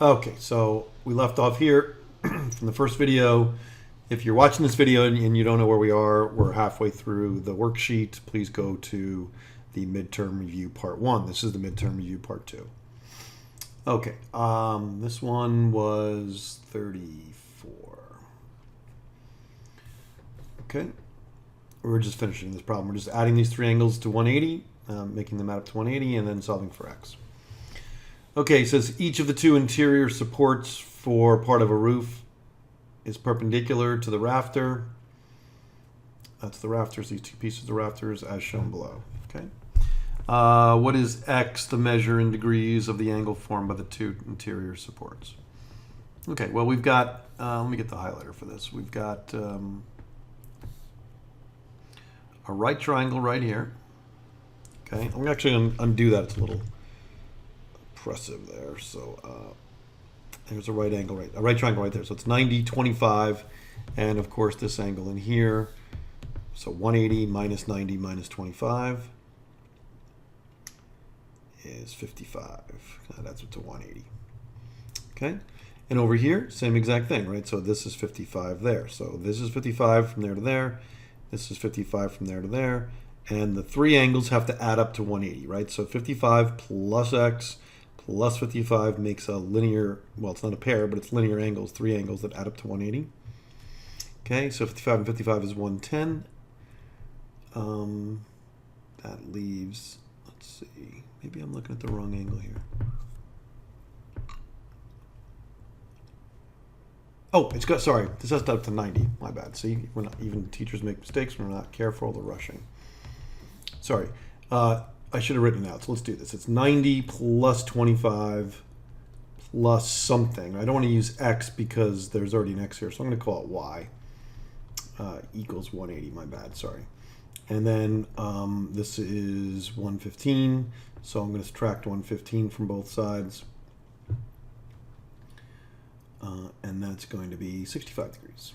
Okay, so we left off here from the first video. If you're watching this video and you don't know where we are, we're halfway through the worksheet. Please go to the midterm review part 1. This is the midterm review part 2. Okay, this one was 34. Okay, we're just finishing this problem. We're just adding these three angles to 180, making them add up to 180, and then solving for x. Okay, it says each of the two interior supports for part of a roof is perpendicular to the rafter. That's the rafters, these two pieces of rafters as shown below. Okay. What is x, the measure in degrees of the angle formed by the two interior supports? Okay, well we've got, let me get the highlighter for this. We've got a right triangle right here. Okay, I'm actually going to undo that. It's a little oppressive there. So there's a right triangle right there. So it's 90, 25, and of course this angle in here. So 180 minus 90 minus 25 is 55. That's up to 180. Okay, and over here, same exact thing, right? So this is 55 there. So this is 55 from there to there. This is 55 from there to there. And the three angles have to add up to 180, right? So 55 plus x plus 55 makes a linear, well, it's not a pair, but it's linear angles, three angles that add up to 180. Okay, so 55 and 55 is 110. That leaves, let's see, maybe I'm looking at the wrong angle here. Oh, it's got, sorry, this has to add up to 90, my bad. See, we're not, even teachers make mistakes, we're not careful, they're rushing. Sorry, I should have written it out, so let's do this. It's 90 plus 25 plus something. I don't want to use x because there's already an x here, so I'm going to call it y equals 180, my bad, sorry. And then this is 115, so I'm going to subtract 115 from both sides. And that's going to be 65 degrees.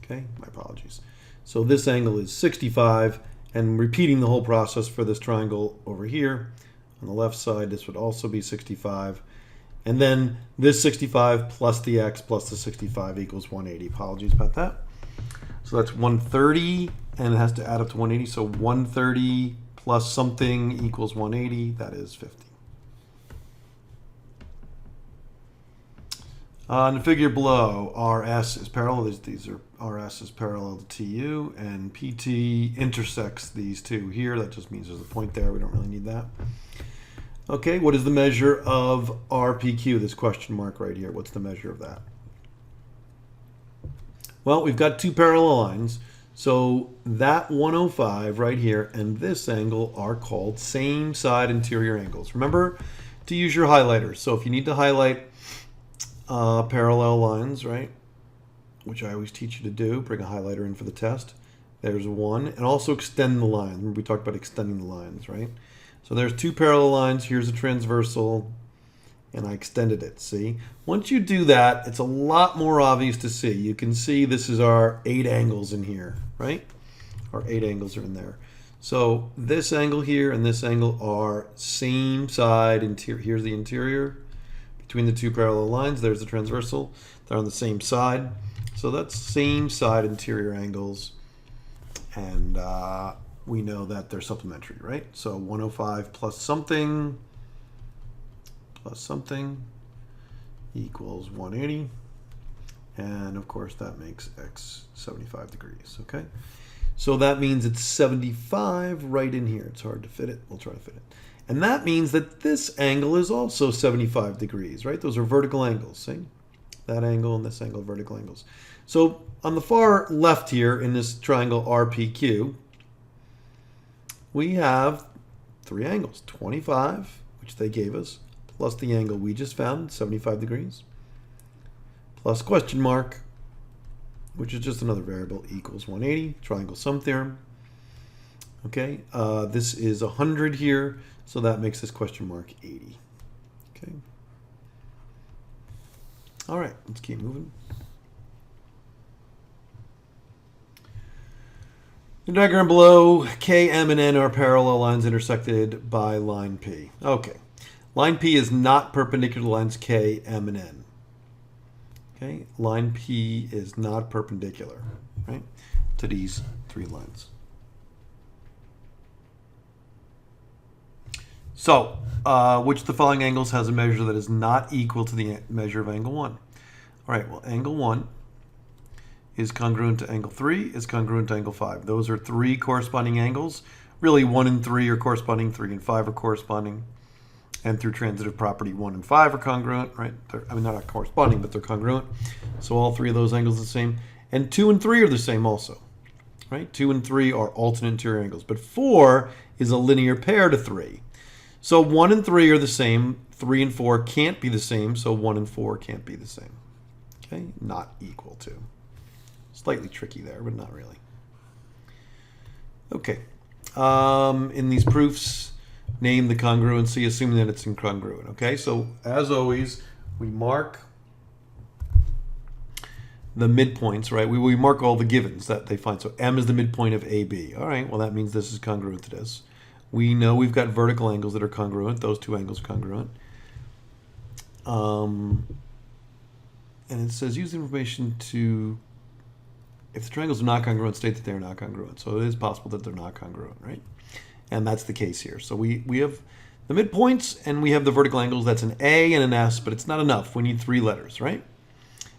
Okay, my apologies. So this angle is 65. And repeating the whole process for this triangle over here. On the left side, this would also be 65. And then this 65 plus the x plus the 65 equals 180. Apologies about that. So that's 130, and it has to add up to 180. So 130 plus something equals 180. That is 50. In the figure below, RS is parallel. These are RS is parallel to TU, and PT intersects these two here. That just means there's a point there. We don't really need that. Okay, what is the measure of RPQ? This question mark right here. What's the measure of that? Well, we've got two parallel lines. So that 105 right here and this angle are called same side interior angles. Remember to use your highlighters. So if you need to highlight parallel lines, right, which I always teach you to do, bring a highlighter in for the test. There's one, and also extend the line. Remember we talked about extending the lines, right? So there's two parallel lines. Here's a transversal, and I extended it, see? Once you do that, it's a lot more obvious to see. You can see this is our 8 angles in here, right? Our 8 angles are in there. So this angle here and this angle are same side interior. Here's the interior. Between the two parallel lines, there's the transversal. They're on the same side. So that's same side interior angles. And we know that they're supplementary, right? So 105 plus something equals 180. And of course, that makes x 75 degrees, okay? So that means it's 75 right in here. It's hard to fit it. We'll try to fit it. And that means that this angle is also 75 degrees, right? Those are vertical angles, see? That angle and this angle are vertical angles. So on the far left here in this triangle RPQ, we have three angles, 25, which they gave us, plus the angle we just found, 75 degrees, plus question mark, which is just another variable, equals 180, triangle sum theorem. Okay, this is 100 here, so that makes this question mark 80. Okay. All right, let's keep moving. The diagram below, K, M, and N are parallel lines intersected by line P. Okay, Line P is not perpendicular to lines K, M, and N. Okay, line P is not perpendicular, right, to these three lines. So, which of the following angles has a measure that is not equal to the measure of angle 1? All right, well, angle 1 is congruent to angle 3, is congruent to angle 5. Those are three corresponding angles. Really, 1 and 3 are corresponding, 3 and 5 are corresponding. And through transitive property, 1 and 5 are congruent, right? I mean, not corresponding, but they're congruent. So all three of those angles are the same. And 2 and 3 are the same also, right? 2 and 3 are alternate interior angles. But 4 is a linear pair to 3. So 1 and 3 are the same. 3 and 4 can't be the same, so 1 and 4 can't be the same. Okay, not equal to. Slightly tricky there, but not really. Okay, in these proofs, name the congruency, assuming that it's incongruent. Okay, so as always, we mark the midpoints, right? We mark all the givens that they find. So M is the midpoint of AB. All right, well, that means this is congruent to this. We know we've got vertical angles that are congruent. Those two angles are congruent. And it says use the information to, if the triangles are not congruent, state that they're not congruent. So it is possible that they're not congruent, right? And that's the case here. So we have the midpoints and we have the vertical angles. That's an A and an S, but it's not enough. We need three letters, right?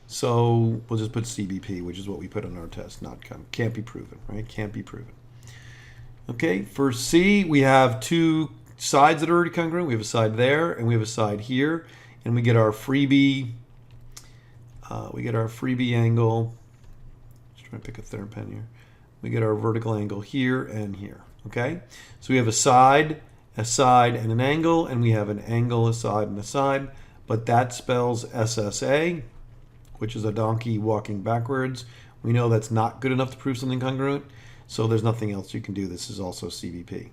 So we'll just put CBP, which is what we put on our test. Can't be proven, right? Can't be proven. Okay, for C, we have two sides that are already congruent. We have a side there and we have a side here. And we get our freebie, angle. Just trying to pick a third pen here. We get our vertical angle here and here. Okay, so we have a side, and an angle, and we have an angle, a side, and a side. But that spells SSA, which is a donkey walking backwards. We know that's not good enough to prove something congruent, so there's nothing else you can do. This is also CVP.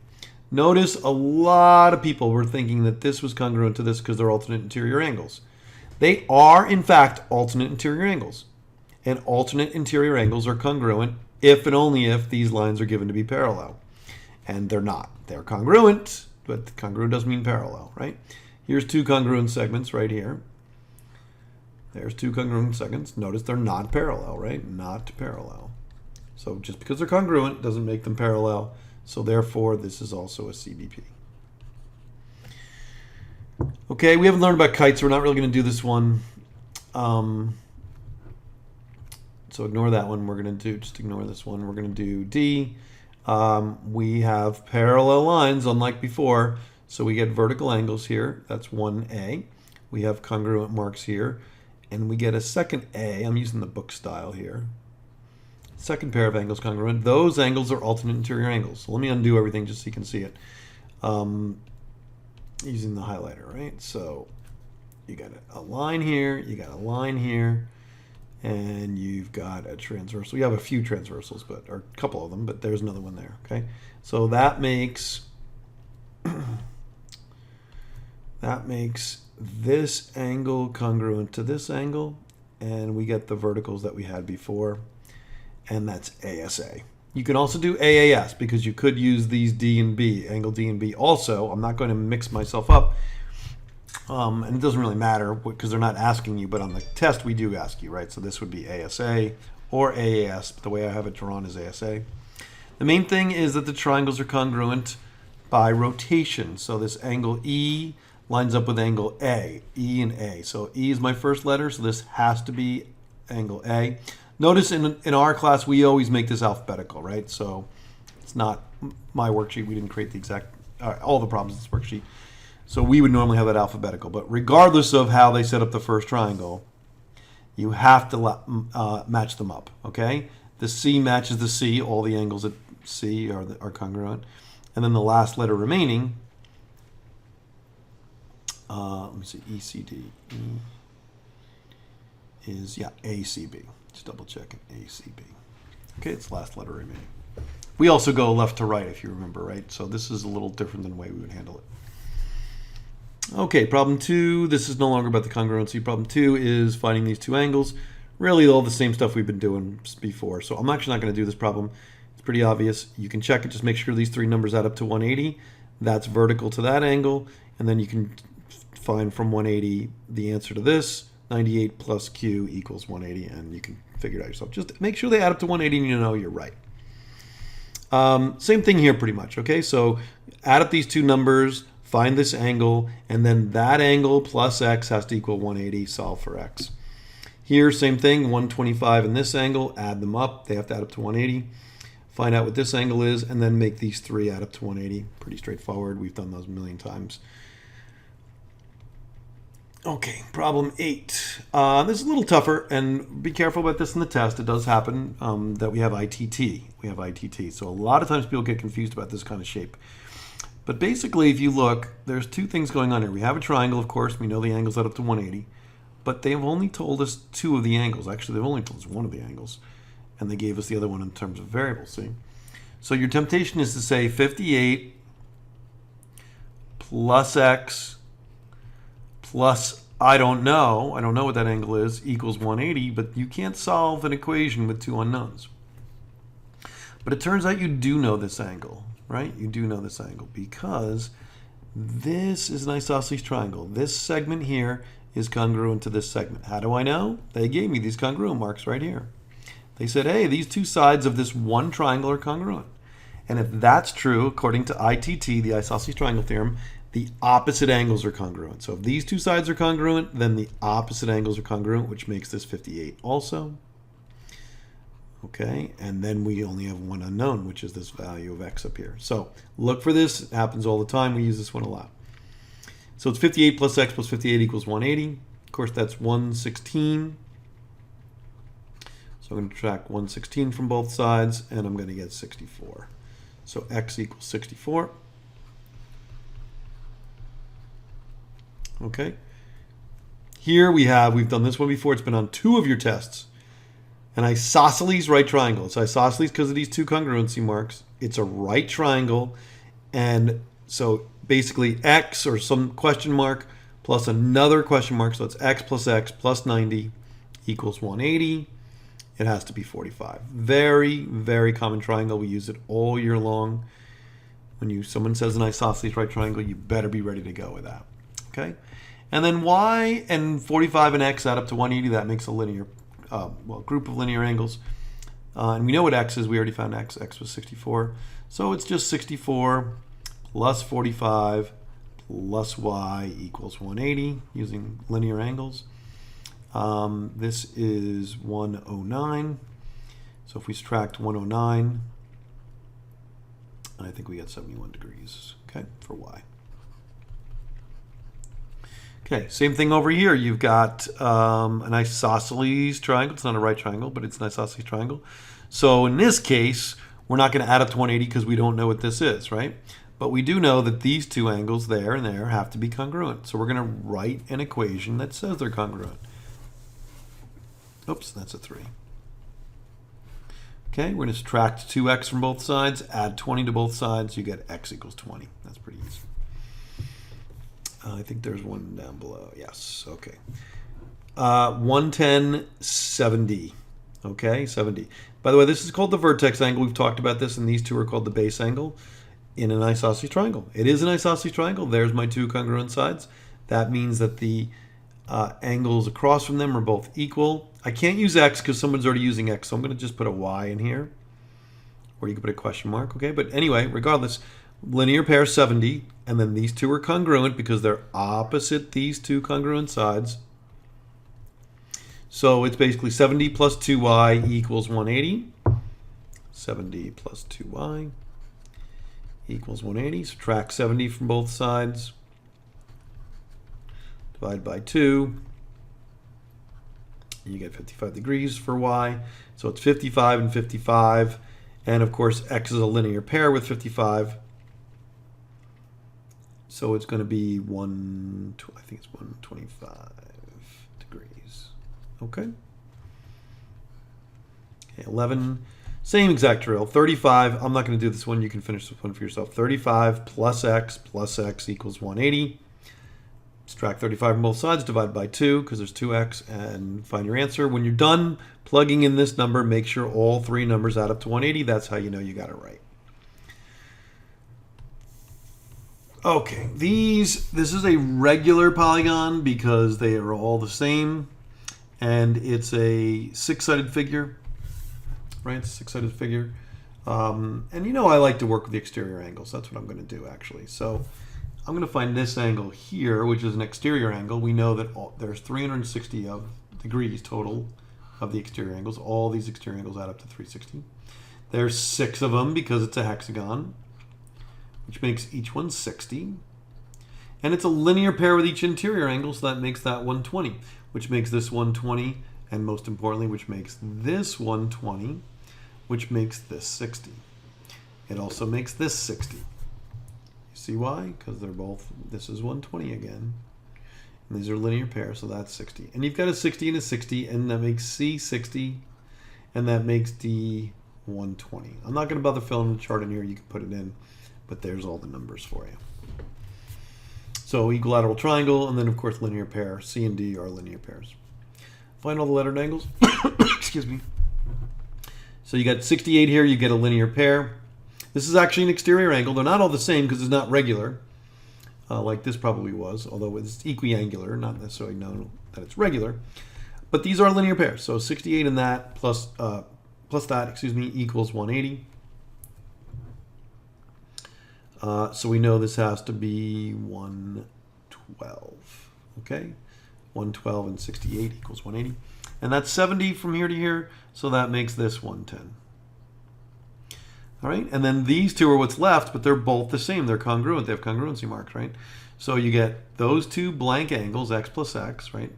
Notice a lot of people were thinking that this was congruent to this because they're alternate interior angles. They are, in fact, alternate interior angles. And alternate interior angles are congruent if and only if these lines are given to be parallel. And they're not. They're congruent, but congruent doesn't mean parallel, right? Here's two congruent segments right here. There's two congruent segments. Notice they're not parallel, right? Not parallel. So just because they're congruent doesn't make them parallel. So therefore, this is also a CBP. Okay, we haven't learned about kites, so we're not really going to do this one. So ignore that one. We're going to just ignore this one. We're going to do D. We have parallel lines, unlike before. So we get vertical angles here. That's 1A. We have congruent marks here. And we get a second A. I'm using the book style here. Second pair of angles congruent. Those angles are alternate interior angles. So let me undo everything just so you can see it. Using the highlighter, right? So you got a line here, you got a line here, and you've got a transversal. You have a few transversals, or a couple of them, but there's another one there, okay? So that makes this angle congruent to this angle, and we get the verticals that we had before, and that's ASA. You can also do AAS because you could use these D and B, angle D and B also. I'm not going to mix myself up, and it doesn't really matter because they're not asking you, but on the test we do ask you, right? So this would be ASA or AAS, but the way I have it drawn is ASA. The main thing is that the triangles are congruent by rotation. So this angle E lines up with angle A, E and A. So E is my first letter, so this has to be angle A. Notice in our class, we always make this alphabetical, right? So it's not my worksheet. We didn't create the exact, all the problems in this worksheet. So we would normally have that alphabetical. But regardless of how they set up the first triangle, you have to match them up, okay? The C matches the C. All the angles at C are congruent. And then the last letter remaining, let me see, ECD, is, yeah, ACB. Just double checking, ACB. Okay, it's last letter remaining. We also go left to right, if you remember, right? So this is a little different than the way we would handle it. Okay, problem 2. This is no longer about the congruency. Problem 2 is finding these two angles. Really all the same stuff we've been doing before. So I'm actually not going to do this problem. It's pretty obvious. You can check it. Just make sure these three numbers add up to 180. That's vertical to that angle. And then you can find from 180 the answer to this. 98 plus Q equals 180, and you can figure it out yourself. Just make sure they add up to 180 and you know you're right. Same thing here pretty much, okay? So add up these two numbers, find this angle, and then that angle plus x has to equal 180, solve for x. Here, same thing, 125 in this angle, add them up. They have to add up to 180. Find out what this angle is, and then make these three add up to 180. Pretty straightforward. We've done those a million times. Okay, problem 8. This is a little tougher, and be careful about this in the test. It does happen that we have ITT. We have ITT. So a lot of times people get confused about this kind of shape. But basically, if you look, there's two things going on here. We have a triangle, of course. We know the angles add up to 180. But they've only told us two of the angles. Actually, they've only told us one of the angles. And they gave us the other one in terms of variables, see? So your temptation is to say 58 plus x plus I don't know what that angle is, equals 180, but you can't solve an equation with two unknowns. But it turns out you do know this angle, right? You do know this angle because this is an isosceles triangle. This segment here is congruent to this segment. How do I know? They gave me these congruent marks right here. They said, hey, these two sides of this one triangle are congruent. And if that's true, according to ITT, the isosceles triangle theorem, the opposite angles are congruent. So if these two sides are congruent, then the opposite angles are congruent, which makes this 58 also. Okay, and then we only have one unknown, which is this value of x up here. So look for this. It happens all the time. We use this one a lot. So it's 58 plus x plus 58 equals 180. Of course, that's 116. So I'm going to subtract 116 from both sides, and I'm going to get 64. So x equals 64. Okay. Here we've done this one before. It's been on two of your tests. An isosceles right triangle. It's isosceles because of these two congruency marks. It's a right triangle. And so basically x or some question mark plus another question mark. So it's x plus 90 equals 180. It has to be 45. Very, very common triangle. We use it all year long. When someone says an isosceles right triangle, you better be ready to go with that. Okay? And then y and 45 and x add up to 180. That makes a linear, group of linear angles. And we know what x is. We already found x. X was 64. So it's just 64 plus 45 plus y equals 180 using linear angles. This is 109. So if we subtract 109, I think we get 71 degrees, okay, for y. Okay, same thing over here. You've got an isosceles triangle. It's not a right triangle, but it's an isosceles triangle. So in this case, we're not going to add up to 180 because we don't know what this is, right? But we do know that these two angles there and there have to be congruent. So we're going to write an equation that says they're congruent. Oops, that's a 3. Okay, we're going to subtract 2x from both sides, add 20 to both sides, you get x equals 20. That's pretty easy. I think there's one down below. Yes, okay. 110, 7D. Okay, 7D. By the way, this is called the vertex angle. We've talked about this, and these two are called the base angle in an isosceles triangle. It is an isosceles triangle. There's my two congruent sides. That means that the angles across from them are both equal. I can't use x because someone's already using x, so I'm going to just put a y in here. Or you can put a question mark, okay? But anyway, regardless, linear pair 70, and then these two are congruent because they're opposite these two congruent sides. So it's basically 70 plus 2y equals 180. 70 plus 2y equals 180. Subtract 70 from both sides. Divide by 2. You get 55 degrees for y. So it's 55 and 55. And of course, x is a linear pair with 55. So it's going to be I think it's 125 degrees. Okay. Okay, 11. Same exact drill. 35. I'm not going to do this one. You can finish this one for yourself. 35 plus x equals 180. Subtract 35 from both sides, divide by 2 because there's 2x, and find your answer. When you're done plugging in this number, make sure all three numbers add up to 180. That's how you know you got it right. Okay, this is a regular polygon because they are all the same, and it's a six-sided figure, right? It's a six-sided figure. And you know I like to work with the exterior angles. That's what I'm going to do, actually. So I'm going to find this angle here, which is an exterior angle. We know that there's 360 degrees total of the exterior angles. All these exterior angles add up to 360. There's 6 of them because it's a hexagon, which makes each one 60. And it's a linear pair with each interior angle, so that makes that 120, which makes this 120, and most importantly, which makes this 120, which makes this 60. It also makes this 60. You see why? Because they're both, this is 120 again. And these are linear pairs, so that's 60. And you've got a 60 and a 60, and that makes C 60, and that makes D 120. I'm not going to bother filling the chart in here. You can put it in, but there's all the numbers for you. So equilateral triangle, and then of course linear pair. C and D are linear pairs. Find all the lettered angles. Excuse me. So you got 68 here. You get a linear pair. This is actually an exterior angle. They're not all the same because it's not regular, like this probably was, although it's equiangular, not necessarily known that it's regular. But these are linear pairs. So 68 and that plus that, excuse me, equals 180. So we know this has to be 112. Okay, 112 and 68 equals 180. And that's 70 from here to here, so that makes this 110. All right, and then these two are what's left, but they're both the same. They're congruent. They have congruency marks, right? So you get those two blank angles, x plus x, right?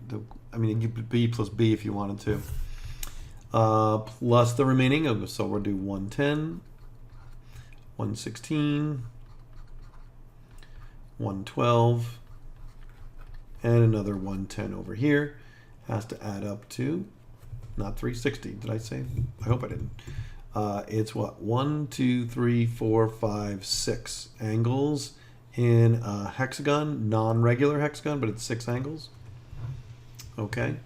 I mean, you could b plus b if you wanted to, plus the remaining. So we'll do 110, 116, 112, and another 110 over here. Has to add up to, not 360, did I say? I hope I didn't. It's what, 1, 2, 3, 4, 5, 6 angles in a hexagon, non-regular hexagon, but it's 6 angles. Okay.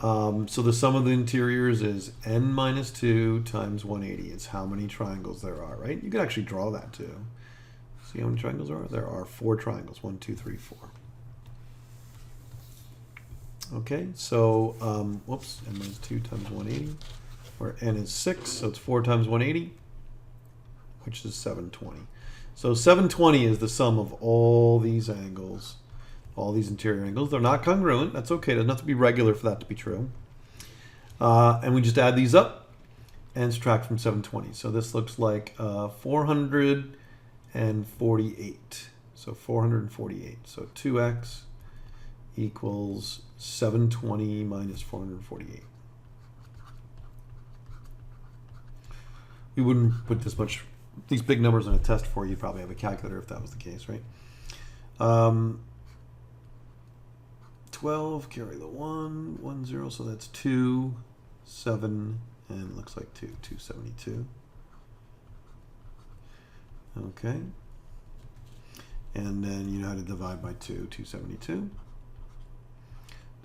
So the sum of the interiors is n minus 2 times 180. It's how many triangles there are, right? You could actually draw that too. See how many triangles there are? There are 4 triangles. 1, 2, 3, 4. Okay, so, whoops, n minus 2 times 180, where n is 6, so it's 4 times 180, which is 720. So 720 is the sum of all these angles, all these interior angles. They're not congruent. That's okay. It doesn't have to be regular for that to be true. And we just add these up and subtract from 720. So this looks like 448. So 448. So 2x equals 720 minus 448. We wouldn't put these big numbers on a test for you. You'd probably have a calculator if that was the case, right? 12, carry the 1, 1, 0, so that's 2, 7, and it looks like 272. Okay. And then you know how to divide by 2, 272.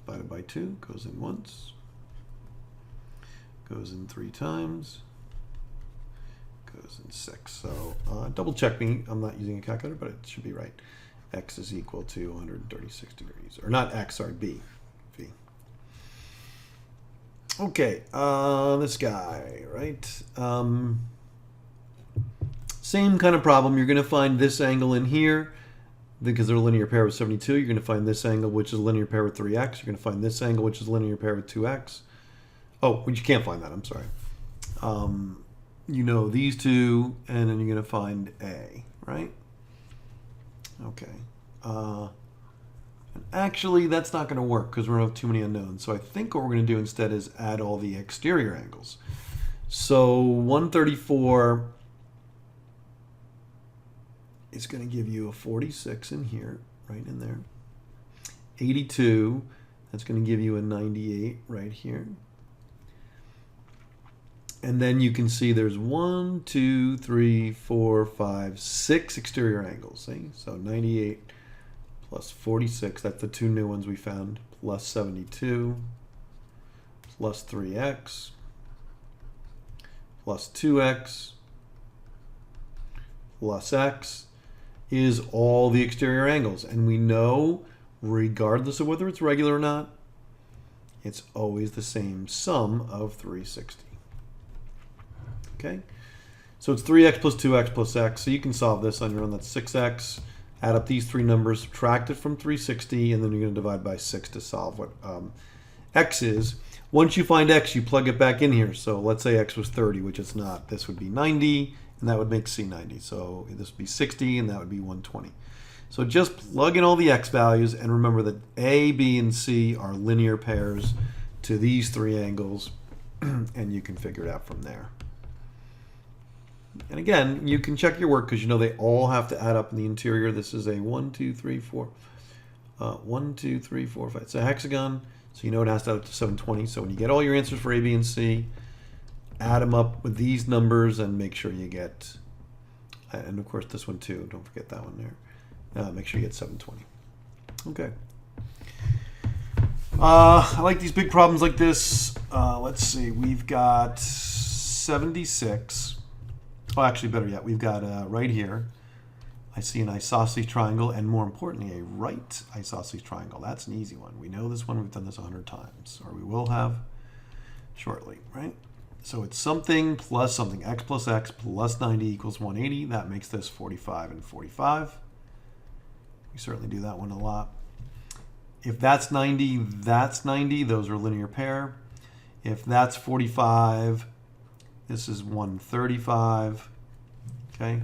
Divided by 2, goes in once, goes in 3 times, goes in 6. So double check me. I'm not using a calculator, but it should be right. X is equal to 136 degrees. Or not X, sorry, B. V. Okay, this guy, right? Same kind of problem. You're going to find this angle in here because they're a linear pair with 72. You're going to find this angle, which is a linear pair with 3x. You're going to find this angle, which is a linear pair with 2x. Oh, well, you can't find that. I'm sorry. You know these two, and then you're going to find A, right? Okay. And actually, that's not going to work because we're going to have too many unknowns. So I think what we're going to do instead is add all the exterior angles. So 134 is going to give you a 46 in here, right in there. 82, that's going to give you a 98 right here. And then you can see there's 1, 2, 3, 4, 5, 6 exterior angles. See? So 98 plus 46, that's the 2 new ones we found, plus 72, plus 3x, plus 2x, plus x, is all the exterior angles. And we know, regardless of whether it's regular or not, it's always the same sum of 360. Okay? So it's 3x plus 2x plus x. So you can solve this on your own. That's 6x. Add up these three numbers, subtract it from 360, and then you're going to divide by 6 to solve what x is. Once you find x, you plug it back in here. So let's say x was 30, which it's not. This would be 90, and that would make c 90. So this would be 60, and that would be 120. So just plug in all the x values, and remember that a, b, and c are linear pairs to these three angles, and you can figure it out from there. And again, you can check your work because you know they all have to add up in the interior. This is a 1, 2, 3, 4. 1, 2, 3, 4, 5. It's a hexagon, so you know it has to add up to 720. So when you get all your answers for A, B, and C, add them up with these numbers and make sure you get, and of course this one too, don't forget that one there. Make sure you get 720. Okay. I like these big problems like this. Let's see, we've got 76. Oh, actually, better yet, we've got right here, I see an isosceles triangle, and more importantly, a right isosceles triangle. That's an easy one. We know this one. We've done this 100 times, or we will have shortly, right? So it's something plus something. X plus x plus 90 equals 180. That makes this 45 and 45. We certainly do that one a lot. If that's 90, that's 90. Those are a linear pair. If that's 45, this is 135, okay?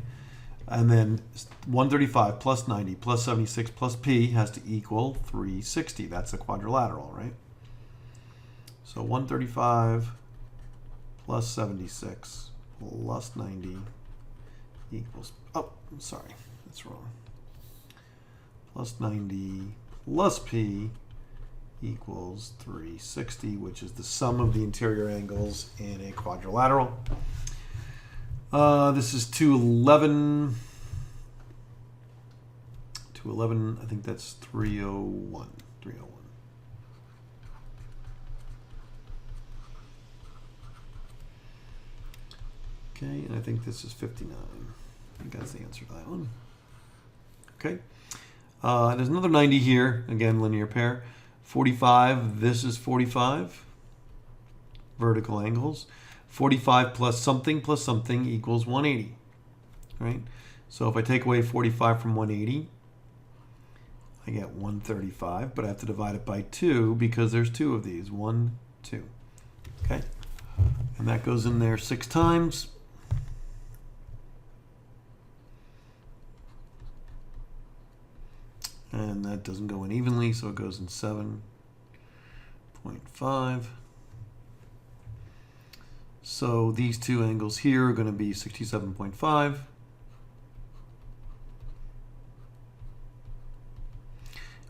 And then 135 plus 90 plus 76 plus p has to equal 360. That's a quadrilateral, right? So 135 plus 76 plus 90 equals, oh, I'm sorry, that's wrong. Plus 90 plus p equals 360, which is the sum of the interior angles in a quadrilateral. This is 211. 211, I think that's 301. 301. Okay, and I think this is 59. I think that's the answer to that one. Okay. There's another 90 here. Again, linear pair. 45, this is 45, vertical angles. 45 plus something equals 180, right? So if I take away 45 from 180, I get 135, but I have to divide it by 2 because there's 2 of these. 1, 2, okay? And that goes in there 6 times. And that doesn't go in evenly, so it goes in 7.5. So these two angles here are going to be 67.5.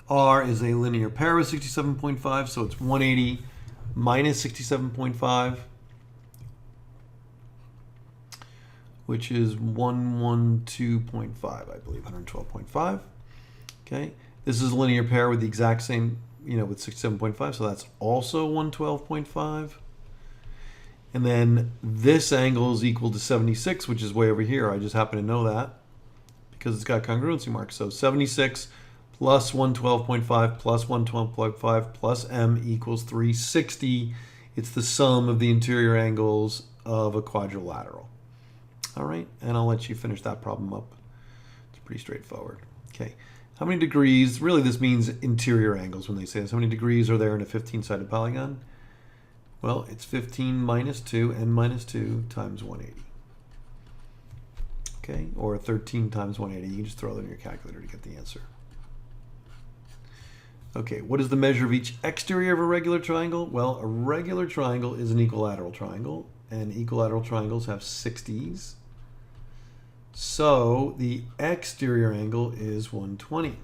R is a linear pair with 67.5, so it's 180 minus 67.5, which is 112.5, I believe, 112.5. Okay, this is a linear pair with the exact same, with 67.5, so that's also 112.5. And then this angle is equal to 76, which is way over here. I just happen to know that because it's got congruency marks. So 76 plus 112.5 plus 112.5 plus m equals 360. It's the sum of the interior angles of a quadrilateral. All right, and I'll let you finish that problem up. It's pretty straightforward. Okay. How many degrees? Really, this means interior angles when they say this. How many degrees are there in a 15-sided polygon? Well, it's 15 minus 2, n minus 2 times 180. Okay, or 13 times 180. You can just throw that in your calculator to get the answer. Okay, what is the measure of each exterior of a regular triangle? Well, a regular triangle is an equilateral triangle, and equilateral triangles have 60s. So the exterior angle is 120,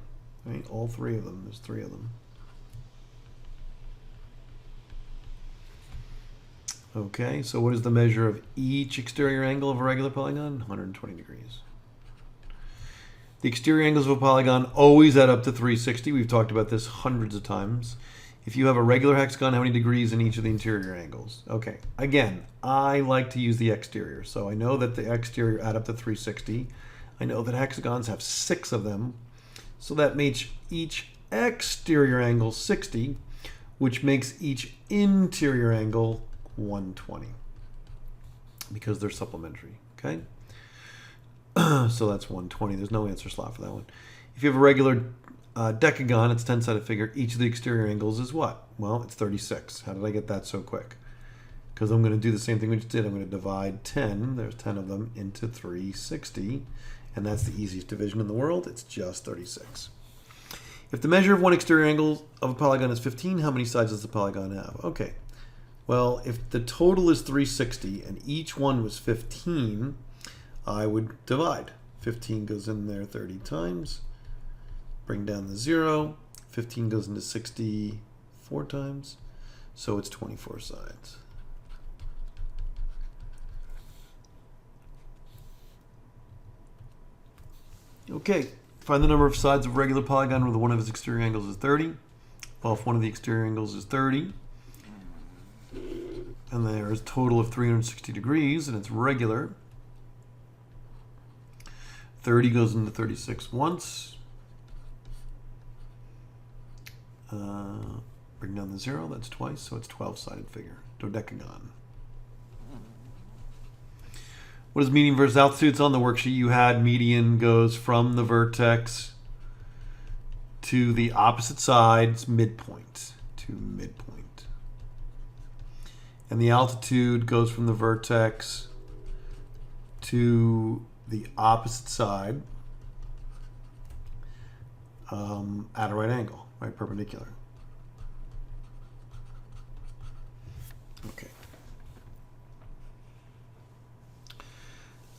right? All three of them, there's 3 of them. Okay, so what is the measure of each exterior angle of a regular polygon? 120 degrees. The exterior angles of a polygon always add up to 360. We've talked about this hundreds of times. If you have a regular hexagon, how many degrees in each of the interior angles? Okay, again, I like to use the exterior. So I know that the exterior add up to 360. I know that hexagons have 6 of them. So that makes each exterior angle 60, which makes each interior angle 120 because they're supplementary, okay? So that's 120. There's no answer slot for that one. If you have a regular decagon, it's 10-sided figure. Each of the exterior angles is what? Well, it's 36. How did I get that so quick? Because I'm going to do the same thing we just did. I'm going to divide 10, there's 10 of them, into 360. And that's the easiest division in the world. It's just 36. If the measure of one exterior angle of a polygon is 15, how many sides does the polygon have? Okay. Well, if the total is 360 and each one was 15, I would divide. 15 goes in there 30 times. Bring down the 0. 15 goes into 60 4 times. So it's 24 sides. Okay, find the number of sides of a regular polygon where one of its exterior angles is 30. Well, if one of the exterior angles is 30, and there's a total of 360 degrees, and it's regular, 30 goes into 36 once. Bring down the 0, that's twice, so it's 12-sided figure, dodecagon. What is median versus altitude? It's on the worksheet you had. Median goes from the vertex to the opposite side's midpoint, to midpoint. And the altitude goes from the vertex to the opposite side at a right angle, right perpendicular. Okay.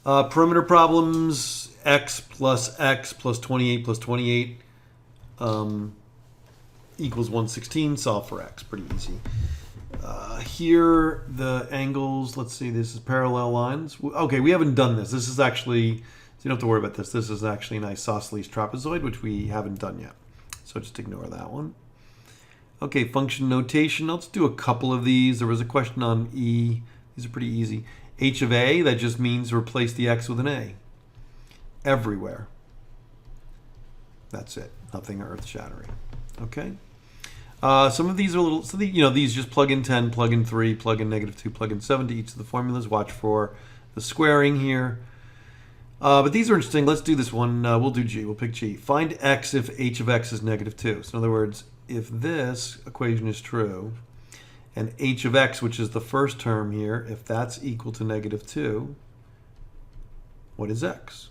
Perimeter problems, x plus 28 plus 28 equals 116. Solve for x. Pretty easy. Here, the angles, let's see, this is parallel lines. Okay, we haven't done this. This is actually, so you don't have to worry about this. This is actually an isosceles trapezoid, which we haven't done yet. So just ignore that one. Okay, function notation. Let's do a couple of these. There was a question on E. These are pretty easy. H of A, that just means replace the x with an A. Everywhere. That's it. Nothing earth-shattering. Okay? Some of these are a little, so these just plug in 10, plug in 3, plug in -2, plug in 7 to each of the formulas. Watch for the squaring here. But these are interesting. Let's do this one. We'll do G. We'll pick G. Find x if h of x is -2. So in other words, if this equation is true, and h of x, which is the first term here, if that's equal to -2, what is x?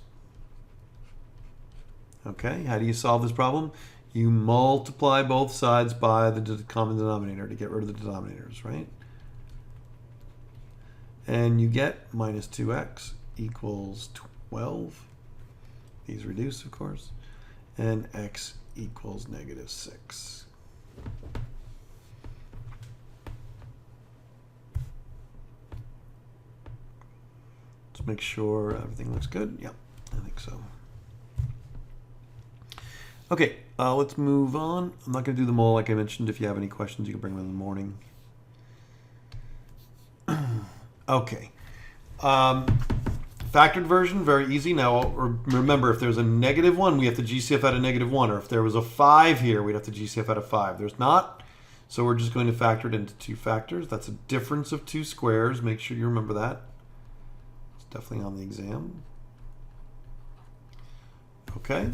Okay, how do you solve this problem? You multiply both sides by the common denominator to get rid of the denominators, right? And you get -2x equals 12. These reduce, of course. And x equals -6. Let's make sure everything looks good. Yep, I think so. Okay, let's move on. I'm not going to do them all like I mentioned. If you have any questions, you can bring them in the morning. Okay. Factored version, very easy. Now, remember, if there's a -1, we have to GCF out a -1. Or if there was a 5 here, we'd have to GCF out a 5. There's not, so we're just going to factor it into 2 factors. That's a difference of 2 squares. Make sure you remember that. It's definitely on the exam. Okay.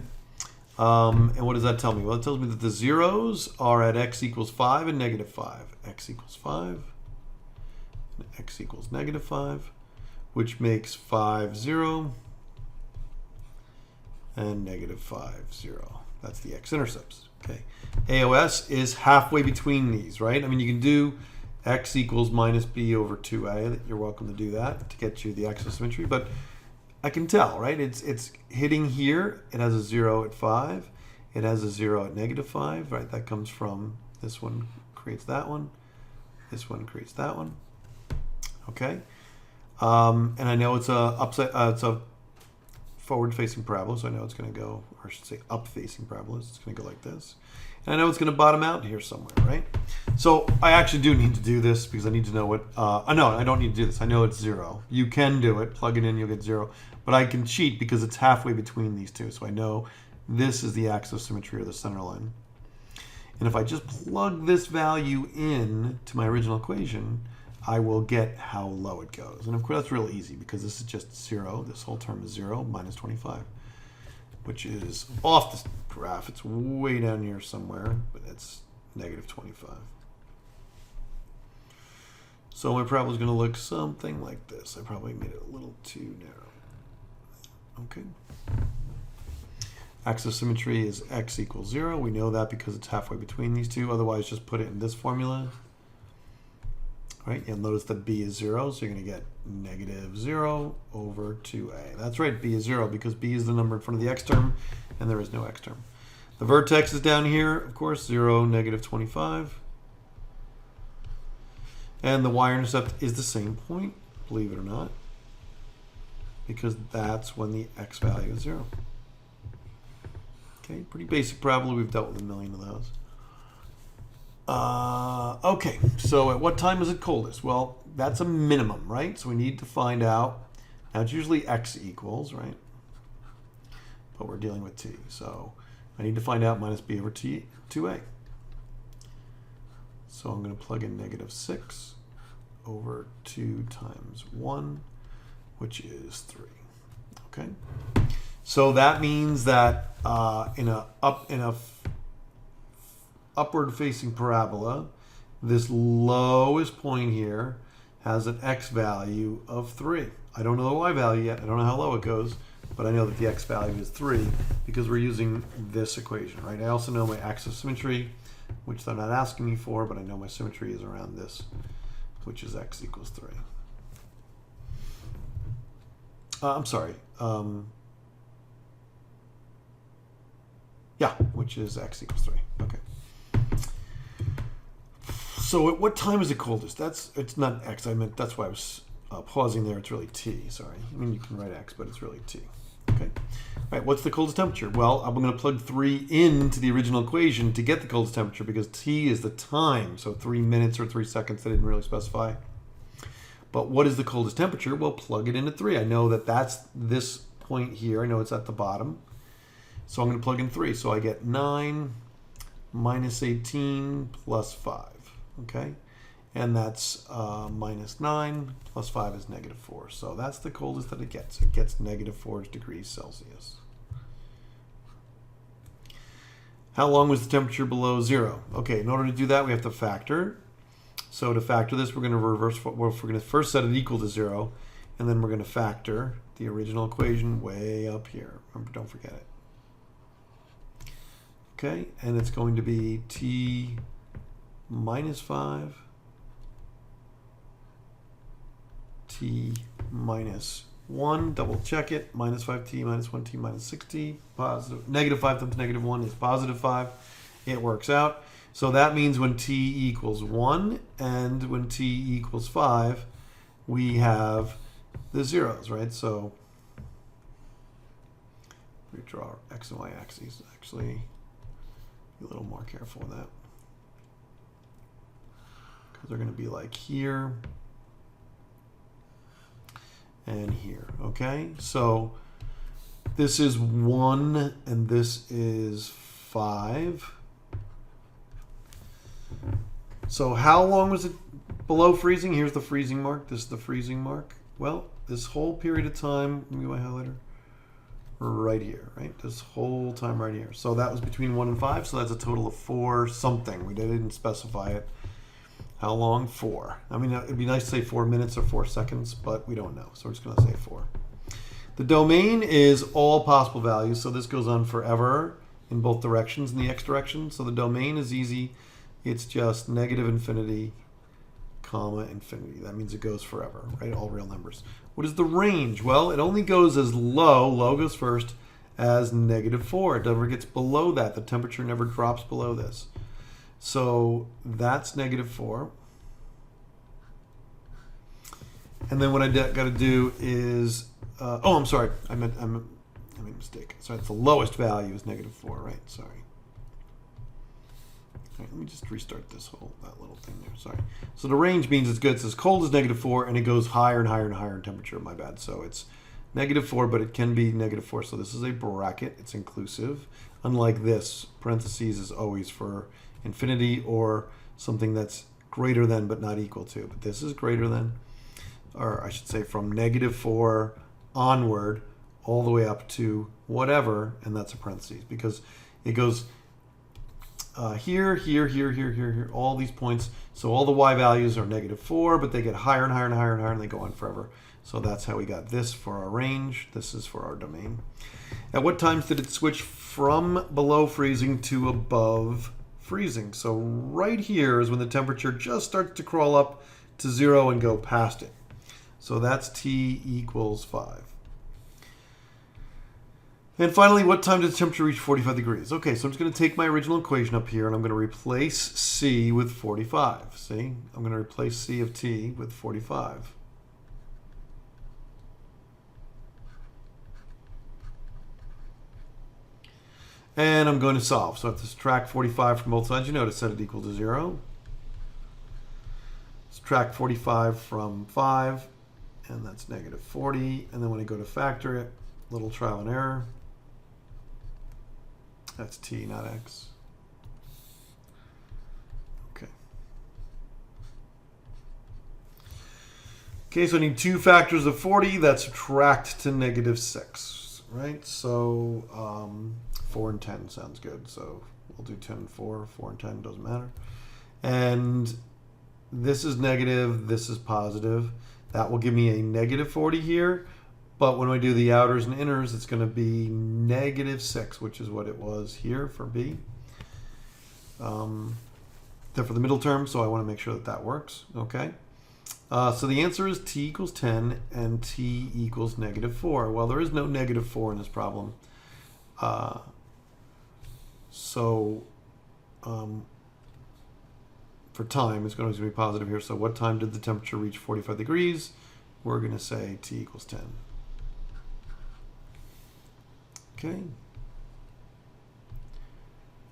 And what does that tell me? Well, it tells me that the zeros are at x equals 5 and -5. X equals 5 and x equals -5, which makes 5, 0 and -5, 0. That's the x-intercepts. Okay. AOS is halfway between these, right? I mean, you can do x equals minus b over 2a. You're welcome to do that to get you the axisymmetry, but I can tell, right? It's hitting here. It has a 0 at 5. It has a 0 at -5, right? That comes from this one creates that one. This one creates that one. Okay. And I know it's a forward-facing parabola, so I know it's going to go, or I should say up-facing parabola. It's going to go like this. And I know it's going to bottom out here somewhere, right? So I actually do need to do this because I need to know what, no, I don't need to do this. I know it's 0. You can do it. Plug it in, you'll get 0. But I can cheat because it's halfway between these two. So I know this is the axis of symmetry, or the center line. And if I just plug this value in to my original equation, I will get how low it goes. And of course, that's real easy because this is just 0. This whole term is 0 minus 25, which is off the graph. It's way down here somewhere, but it's negative 25. So my parabola is going to look something like this. I probably made it a little too narrow. Okay. Axis of symmetry is x equals 0. We know that because it's halfway between these two. Otherwise, just put it in this formula. Right? You'll notice that b is 0, so you're going to get negative 0 over 2a. That's right, b is 0 because b is the number in front of the x term, and there is no x term. The vertex is down here, of course, 0, negative 25. And the y-intercept is the same point, believe it or not, because that's when the x value is 0. Okay, pretty basic parabola. We've dealt with a million of those. Okay, so at what time is it coldest? Well, that's a minimum, right? So we need to find out. Now it's usually x equals, right? But we're dealing with t. So I need to find out minus b over t, 2a. So I'm going to plug in negative 6 over 2 times 1, which is 3. Okay? So that means that in a upward facing parabola, this lowest point here has an x value of 3. I don't know the y value yet. I don't know how low it goes, but I know that the x value is 3 because we're using this equation, right? I also know my axis of symmetry, which they're not asking me for, but I know my symmetry is around this, which is x equals 3. I'm sorry. Yeah, which is x equals 3. Okay. So at what time is it coldest? It's not x. I meant that's why I was pausing there. It's really t. Sorry. I mean, you can write x, but it's really t. Okay. All right. What's the coldest temperature? Well, I'm going to plug 3 into the original equation to get the coldest temperature because t is the time. So 3 minutes or 3 seconds. They didn't really specify. But what is the coldest temperature? Well, plug it into 3. I know that that's this point here. I know it's at the bottom. So I'm going to plug in 3. So I get 9 minus 18 plus 5. Okay? And that's minus 9 plus 5 is negative 4. So that's the coldest that it gets. It gets negative 4 degrees Celsius. How long was the temperature below 0? Okay, in order to do that, we have to factor. So to factor this, we're going to reverse. We're going to first set it equal to 0, and then we're going to factor the original equation way up here. Remember, don't forget it. Okay, and it's going to be t minus 5, t minus 1, double check it, minus 5t minus 1t minus 6t, positive, negative 5 times negative 1 is positive 5. It works out. So that means when t equals 1 and when t equals 5, we have the zeros, right? So we draw x and y axes. Actually, be a little more careful with that because they're going to be like here and here. Okay, so this is 1 and this is 5. So how long was it below freezing? Here's the freezing mark. This is the freezing mark. Well, this whole period of time, let me get my highlighter, right here, right? This whole time right here. So that was between 1 and 5, so that's a total of 4 something. We didn't specify it. How long? 4. I mean, it'd be nice to say 4 minutes or 4 seconds, but we don't know, so we're just going to say 4. The domain is all possible values, so this goes on forever in both directions, in the x direction. So the domain is easy. It's just negative infinity, comma, infinity. That means it goes forever, right? All real numbers. What is the range? Well, it only goes as low goes first, as negative 4. It never gets below that. The temperature never drops below this. So that's negative 4. And then what I got to do is, oh, I'm sorry. I made a mistake. So that's the lowest value is negative 4, right? Sorry. All right, let me just restart that little thing there. Sorry. So the range means it's good. It's as cold as negative 4, and it goes higher and higher and higher in temperature. My bad. So it's -4, but it can be -4. So this is a bracket. It's inclusive. Unlike this, parentheses is always for infinity or something that's greater than but not equal to. But this is greater than, or I should say from -4 onward all the way up to whatever, and that's a parentheses because it goes here, here, here, here, here, here, all these points. So all the y values are -4, but they get higher and higher and higher and higher, and they go on forever. So that's how we got this for our range. This is for our domain. At what times did it switch from below freezing to above freezing? So right here is when the temperature just starts to crawl up to 0 and go past it. So that's T equals 5. And finally, what time does the temperature reach 45 degrees? Okay, so I'm just going to take my original equation up here and I'm going to replace C with 45. See? I'm going to replace C of T with 45. And I'm going to solve. So I have to subtract 45 from both sides. You notice set it equal to 0. Subtract 45 from 5, and that's -40. And then when I go to factor it, little trial and error. That's T, not X. Okay. Okay, so I need 2 factors of 40. That subtract to -6, right? So 4 and 10 sounds good. So we'll do 10 and 4. 4 and 10 doesn't matter. And this is negative. This is positive. That will give me a -40 here. But when I do the outers and inners, it's going to be -6, which is what it was here for B. Then for the middle term, so I want to make sure that that works. Okay. So the answer is T equals 10 and T equals -4. Well, there is no -4 in this problem. For time, it's going to be positive here. So what time did the temperature reach 45 degrees? We're going to say T equals 10. Okay.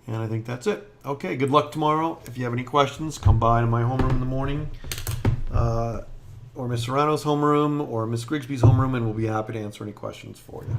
And I think that's it. Okay, good luck tomorrow. If you have any questions, come by to my homeroom in the morning, or Miss Serrano's homeroom, or Miss Grigsby's homeroom, and we'll be happy to answer any questions for you.